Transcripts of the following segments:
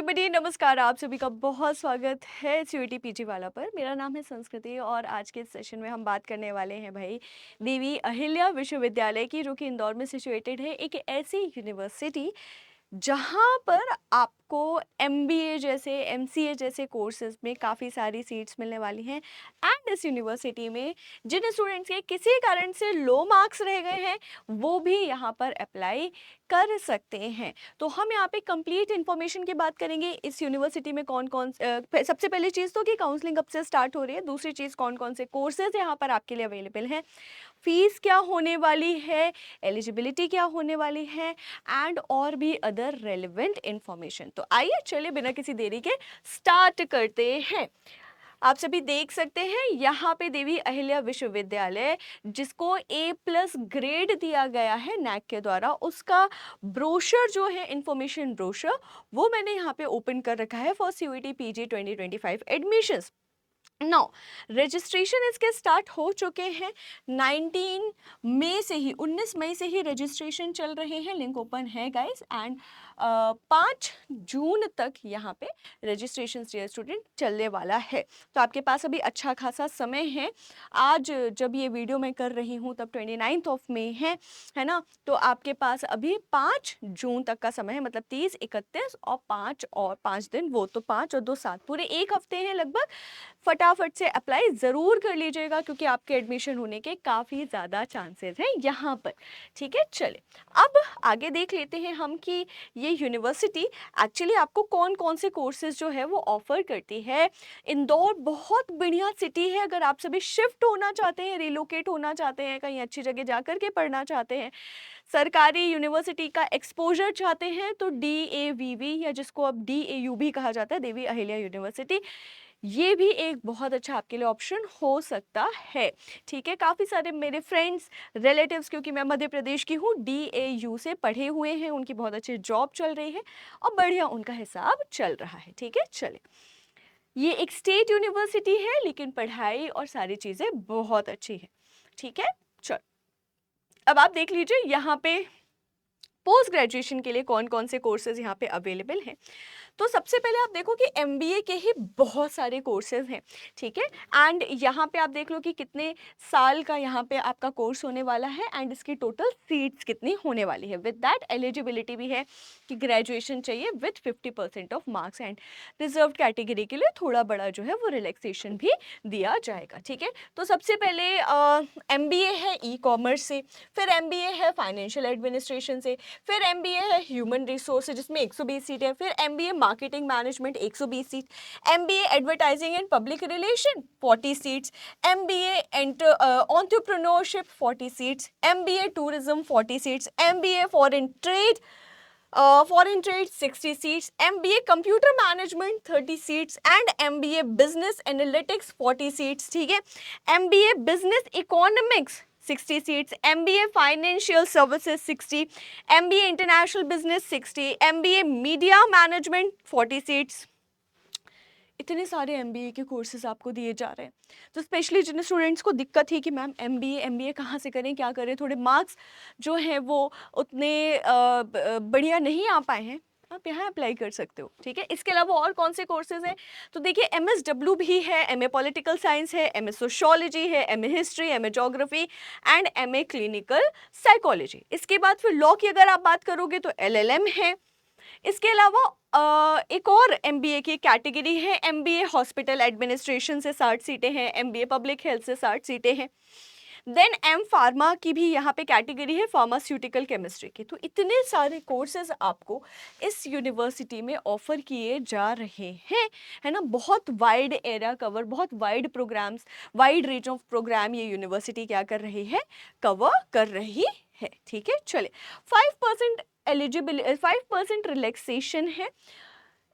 Everybody, नमस्कार। आप सभी का बहुत स्वागत है सीयूईटी पीजी वाला पर। मेरा नाम है संस्कृति और आज के सेशन में हम बात करने वाले हैं भाई देवी अहिल्या विश्वविद्यालय की, जो कि इंदौर में सिचुएटेड है। एक ऐसी यूनिवर्सिटी जहाँ पर आपको एमबीए जैसे एमसीए जैसे कोर्सेज में काफ़ी सारी सीट्स मिलने वाली हैं। एंड इस यूनिवर्सिटी में जिन स्टूडेंट्स के किसी कारण से लो मार्क्स रह गए हैं वो भी यहाँ पर अप्लाई कर सकते हैं। तो हम यहाँ पे कंप्लीट इन्फॉर्मेशन की बात करेंगे इस यूनिवर्सिटी में कौन कौन सबसे पहली चीज़ तो कि काउंसलिंग कब से स्टार्ट हो रही है, दूसरी चीज़ कौन कौन से कोर्सेज यहाँ पर आपके लिए अवेलेबल हैं, फीस क्या होने वाली है, एलिजिबिलिटी क्या होने वाली है एंड और भी अदर रेलिवेंट इंफॉर्मेशन। तो आइए चलिए बिना किसी देरी के स्टार्ट करते हैं। आप सभी देख सकते हैं यहाँ पे देवी अहिल्या विश्वविद्यालय जिसको A+ ग्रेड दिया गया है नैक के द्वारा, उसका ब्रोशर जो है इंफॉर्मेशन ब्रोशर वो मैंने यहाँ पे ओपन कर रखा है for CUET PG 2025 admissions. Now registration इसके स्टार्ट हो चुके हैं 19 मई से ही, 19 मई से ही रजिस्ट्रेशन चल रहे हैं। लिंक ओपन है गाइस एंड 5 जून तक यहाँ पे रजिस्ट्रेशन स्टूडेंट चलने वाला है। तो आपके पास अभी अच्छा खासा समय है। आज जब ये वीडियो मैं कर रही हूँ तब 29 मई है ना। तो आपके पास अभी 5 जून तक का समय है, मतलब 30, 31 और 5 दिन, वो तो 5 और 2 7 पूरे एक हफ्ते हैं लगभग। फटाफट से अप्लाई ज़रूर कर लीजिएगा क्योंकि आपके एडमिशन होने के काफ़ी ज़्यादा चांसेस हैं यहाँ पर। ठीक है, चले अब आगे देख लेते हैं हम कि ये यूनिवर्सिटी एक्चुअली आपको कौन कौन से कोर्सेज जो है वो ऑफर करती है। इंदौर बहुत बढ़िया सिटी है। अगर आप सभी शिफ्ट होना चाहते हैं, रिलोकेट होना चाहते हैं, कहीं अच्छी जगह जा कर के पढ़ना चाहते हैं, सरकारी यूनिवर्सिटी का एक्सपोजर चाहते हैं, तो DAVV या जिसको अब DAU भी कहा जाता है, देवी अहिल्या यूनिवर्सिटी, ये भी एक बहुत अच्छा आपके लिए ऑप्शन हो सकता है। ठीक है, काफ़ी सारे मेरे फ्रेंड्स रिलेटिव्स, क्योंकि मैं मध्य प्रदेश की हूँ, DAU से पढ़े हुए हैं, उनकी बहुत अच्छी जॉब चल रही है और बढ़िया उनका हिसाब चल रहा है। ठीक है, चले, ये एक स्टेट यूनिवर्सिटी है लेकिन पढ़ाई और सारी चीज़ें बहुत अच्छी है। ठीक है, चल अब आप देख लीजिए यहाँ पे पोस्ट ग्रेजुएशन के लिए कौन कौन से कोर्सेज यहाँ पे अवेलेबल हैं। तो सबसे पहले आप देखो कि MBA के ही बहुत सारे कोर्सेज हैं। ठीक है, एंड यहाँ पे आप देख लो कि कितने साल का यहाँ पे आपका कोर्स होने वाला है एंड इसकी टोटल सीट्स कितनी होने वाली है। विद दैट एलिजिबिलिटी भी है कि ग्रेजुएशन चाहिए with 50% of marks and reserve category के लिए थोड़ा बड़ा जो है वो रिलैक्सेशन भी दिया जाएगा। ठीक है, तो सबसे पहले MBA है ई-कॉमर्स से, फिर MBA है फाइनेंशियल एडमिनिस्ट्रेशन से, फिर MBA है ह्यूमन रिसोर्स जिसमें 120 सीट है, फिर MBA marketing management 120 seat, MBA advertising and public relation 40 seats, MBA entrepreneurship 40 seats, MBA tourism 40 seats, MBA foreign trade 60 seats, MBA computer management 30 seats and MBA business analytics 40 seats. ठीक है, MBA business economics 60 seats, MBA financial services 60, MBA international business 60, MBA media management 40 seats. इतने सारे MBA के courses आपको दिए जा रहे हैं। तो स्पेशली जिन स्टूडेंट्स को दिक्कत थी कि मैम MBA कहाँ से करें, क्या करें, थोड़े मार्क्स जो हैं वो उतने बढ़िया नहीं आ पाए हैं, आप यहाँ अप्लाई कर सकते हो। ठीक है, इसके अलावा और कौन से कोर्सेज हैं, तो देखिए MSW भी है, MA पॉलिटिकल साइंस है, MA सोशियोलॉजी है, MA history, MA geography and MA clinical psychology. इसके बाद फिर लॉ की अगर आप बात करोगे तो LLM है। इसके अलावा एक और MBA की कैटेगरी है, MBA हॉस्पिटल एडमिनिस्ट्रेशन से 60 सीटें हैं, MBA पब्लिक हेल्थ से 60 सीटें हैं। देन M फार्मा की भी यहाँ पे कैटेगरी है, फार्मास्यूटिकल केमिस्ट्री की। तो इतने सारे कोर्सेज आपको इस यूनिवर्सिटी में ऑफर किए जा रहे हैं, है ना। बहुत वाइड एरिया कवर, बहुत wide programmes, wide range of programme ये यूनिवर्सिटी क्या कर रही है, कवर कर रही है। ठीक है, चले 5% रिलैक्सेशन है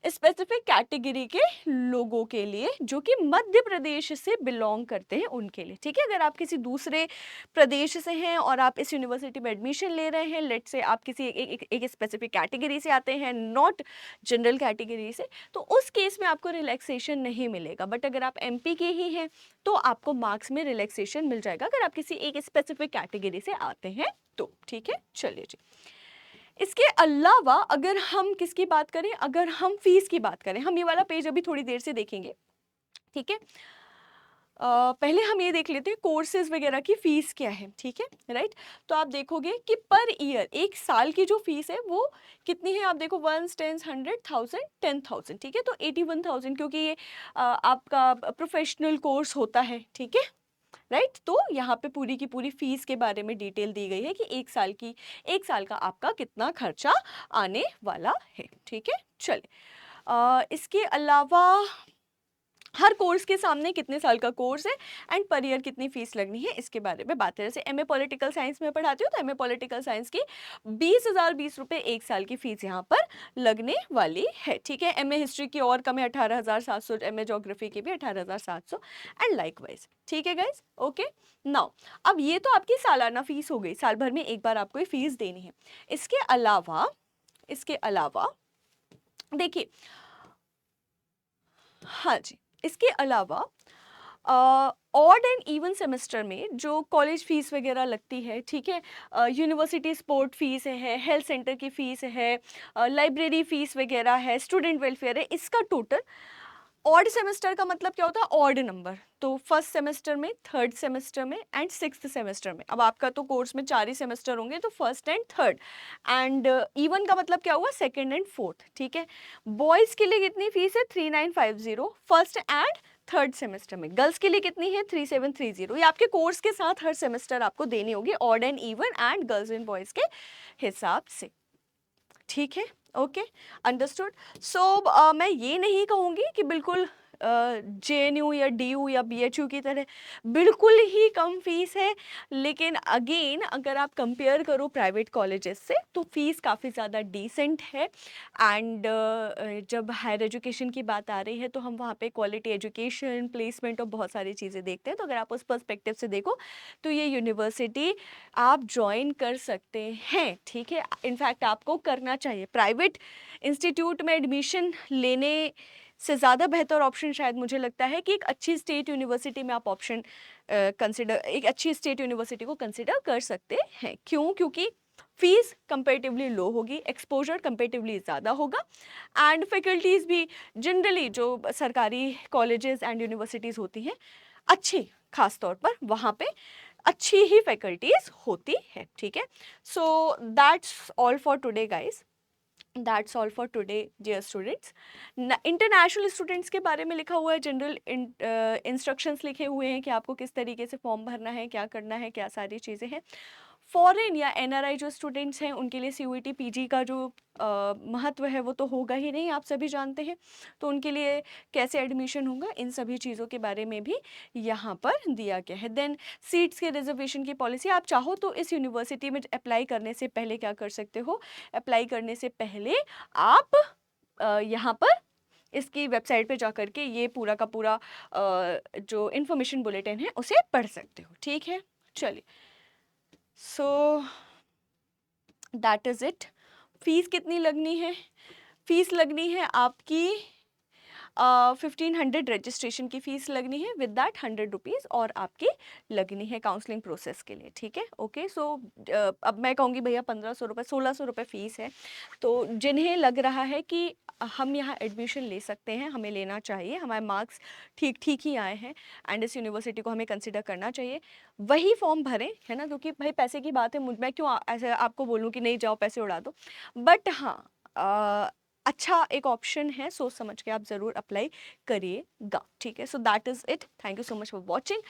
स्पेसिफिक कैटेगरी के लोगों के लिए जो कि मध्य प्रदेश से बिलोंग करते हैं उनके लिए। ठीक है, अगर आप किसी दूसरे प्रदेश से हैं और आप इस यूनिवर्सिटी में एडमिशन ले रहे हैं, लेट से आप किसी एक स्पेसिफिक कैटेगरी से आते हैं, नॉट जनरल कैटेगरी से, तो उस केस में आपको रिलैक्सेशन नहीं मिलेगा। बट अगर आप MP के ही हैं तो आपको मार्क्स में रिलैक्सेशन मिल जाएगा अगर आप किसी एक स्पेसिफिक कैटेगरी से आते हैं तो। ठीक है, चलिए जी, इसके अलावा अगर हम किसकी बात करें, अगर हम फीस की बात करें, हम ये वाला पेज अभी थोड़ी देर से देखेंगे, ठीक है। पहले हम ये देख लेते हैं कोर्सेज वगैरह की फ़ीस क्या है, ठीक है, राइट। तो आप देखोगे कि पर ईयर एक साल की जो फ़ीस है वो कितनी है, आप देखो 1 10 100 1000 10,000, ठीक है। तो 81,000, क्योंकि ये आपका प्रोफेशनल कोर्स होता है, ठीक है, राइट। तो यहाँ पे पूरी की पूरी फ़ीस के बारे में डिटेल दी गई है कि एक साल का आपका कितना खर्चा आने वाला है, ठीक है। चलिए, इसके अलावा हर कोर्स के सामने कितने साल का कोर्स है एंड पर ईयर कितनी फीस लगनी है, इसके बारे में बात है। जैसे एमए पॉलिटिकल साइंस में पढ़ाती हूँ तो एमए पॉलिटिकल साइंस की 20,020 रुपये एक साल की फीस यहाँ पर लगने वाली है, ठीक है। एमए हिस्ट्री की और कम है 18,700, एमए ज्योग्राफी की भी 18,700 एंड लाइकवाइज, ठीक है गाइज, ओके। नाउ अब ये तो आपकी सालाना फीस हो गई, साल भर में एक बार आपको ये फीस देनी है। इसके अलावा देखिए, हाँ जी, इसके अलावा ऑड एंड इवन सेमेस्टर में जो कॉलेज फीस वगैरह लगती है, ठीक है, यूनिवर्सिटी स्पोर्ट फीस है, हेल्थ सेंटर की फीस है, लाइब्रेरी फीस वगैरह है, स्टूडेंट वेलफेयर है, इसका टोटल। ऑड सेमेस्टर का मतलब क्या होता है, ऑड नंबर, तो फर्स्ट सेमेस्टर में, थर्ड सेमेस्टर में एंड सिक्स्थ सेमेस्टर में। अब आपका तो कोर्स में 4 ही सेमेस्टर होंगे, तो first and third. And even का मतलब क्या हुआ, सेकेंड एंड फोर्थ, ठीक है। बॉयज़ के लिए कितनी फीस है, 3950 फर्स्ट एंड थर्ड सेमेस्टर में। गर्ल्स के लिए कितनी है, 3730। ये आपके कोर्स के साथ हर सेमेस्टर आपको देनी होगी, odd and even and girls and boys के हिसाब से, ठीक है, ओके, अंडरस्टूड। सो मैं ये नहीं कहूँगी कि बिल्कुल जेएनयू या डीयू या बीएचयू की तरह बिल्कुल ही कम फीस है, लेकिन अगेन अगर आप कंपेयर करो प्राइवेट कॉलेजेस से तो फीस काफ़ी ज़्यादा डिसेंट है। एंड जब हायर एजुकेशन की बात आ रही है तो हम वहाँ पे क्वालिटी एजुकेशन, प्लेसमेंट और बहुत सारी चीज़ें देखते हैं। तो अगर आप उस पर्सपेक्टिव से देखो तो ये यूनिवर्सिटी आप ज्वाइन कर सकते हैं, ठीक है। इनफैक्ट आपको करना चाहिए। प्राइवेट इंस्टीट्यूट में एडमिशन लेने से ज़्यादा बेहतर ऑप्शन शायद मुझे लगता है कि एक अच्छी स्टेट यूनिवर्सिटी में आप ऑप्शन एक अच्छी स्टेट यूनिवर्सिटी को कंसिडर कर सकते हैं। क्यों? क्योंकि फीस कंपेरेटिवली लो होगी, एक्सपोजर कंपेरेटिवली ज़्यादा होगा एंड फैकल्टीज़ भी जनरली जो सरकारी कॉलेजेस एंड यूनिवर्सिटीज़ होती हैं अच्छी, खास तौर पर वहाँ पे अच्छी ही फैकल्टीज़ होती है, ठीक है। So that's all for today guys, that's all for today dear students. International students के बारे में लिखा हुआ है, जनरल इंस्ट्रक्शंस लिखे हुए हैं कि आपको किस तरीके से फॉर्म भरना है, क्या करना है, क्या सारी चीज़ें हैं। फॉरेन या एनआरआई जो स्टूडेंट्स हैं उनके लिए सीयूईटी पीजी का जो महत्व है वो तो होगा ही नहीं, आप सभी जानते हैं। तो उनके लिए कैसे एडमिशन होगा, इन सभी चीज़ों के बारे में भी यहाँ पर दिया गया है। देन सीट्स के रिजर्वेशन की पॉलिसी, आप चाहो तो इस यूनिवर्सिटी में अप्लाई करने से पहले क्या कर सकते हो, अप्लाई करने से पहले आप यहाँ पर इसकी वेबसाइट पे जा कर के ये पूरा का पूरा जो इन्फॉर्मेशन बुलेटिन है उसे पढ़ सकते हो, ठीक है। चलिए, so that is it. Fees कितनी लगनी है, फीस लगनी है आपकी 1500 रजिस्ट्रेशन की फ़ीस लगनी है, विद दैट 100 रुपीज़ और आपकी लगनी है काउंसलिंग प्रोसेस के लिए, ठीक है, ओके। सो अब मैं कहूँगी भैया 1500 रुपये 1600 रुपये फ़ीस है। तो जिन्हें लग रहा है कि हम यहाँ एडमिशन ले सकते हैं, हमें लेना चाहिए, हमारे मार्क्स ठीक ठीक ही आए हैं एंड इस यूनिवर्सिटी को हमें कंसिडर करना चाहिए, वही फॉर्म भरें, है ना। क्योंकि भाई पैसे की बात है, मैं क्यों ऐसे आपको बोलूँ कि नहीं जाओ पैसे उड़ा दो, बट हाँ अच्छा एक ऑप्शन है, सोच समझ के आप ज़रूर अप्लाई करिएगा, ठीक है। So that is it, thank you so much for watching.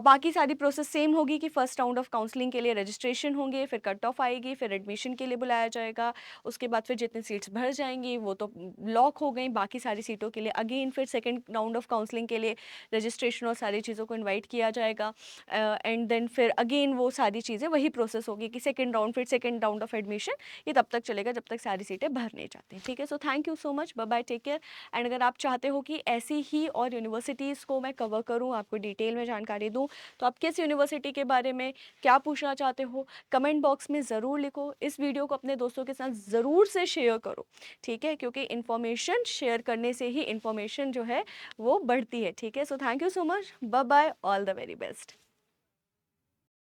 बाकी सारी प्रोसेस सेम होगी कि फर्स्ट राउंड ऑफ काउंसलिंग के लिए रजिस्ट्रेशन होंगे, फिर कट ऑफ आएगी, फिर एडमिशन के लिए बुलाया जाएगा, उसके बाद फिर जितनी सीट्स भर जाएंगी वो तो लॉक हो गई, बाकी सारी सीटों के लिए अगेन फिर सेकंड राउंड ऑफ काउंसलिंग के लिए रजिस्ट्रेशन और सारी चीज़ों को इन्वाइट किया जाएगा एंड देन फिर अगेन वो सारी चीज़ें वही प्रोसेस होगी कि सेकेंड राउंड ऑफ एडमिशन, ये तब तक चलेगा जब तक सारी सीटें भरने जाती हैं, ठीक है। So thank you so much, bye bye, take care. And अगर आप चाहते हो कि ऐसी ही और यूनिवर्सिटीज़ को मैं कवर करूँ, आपको डिटेल में जानकारी दूँ, तो आप किस यूनिवर्सिटी के बारे में क्या पूछना चाहते हो कमेंट बॉक्स में ज़रूर लिखो। इस वीडियो को अपने दोस्तों के साथ ज़रूर से शेयर करो, ठीक है, क्योंकि इन्फॉर्मेशन शेयर करने से ही इन्फॉर्मेशन जो है वो बढ़ती है, ठीक है। So thank you so much, bye bye, all the very best.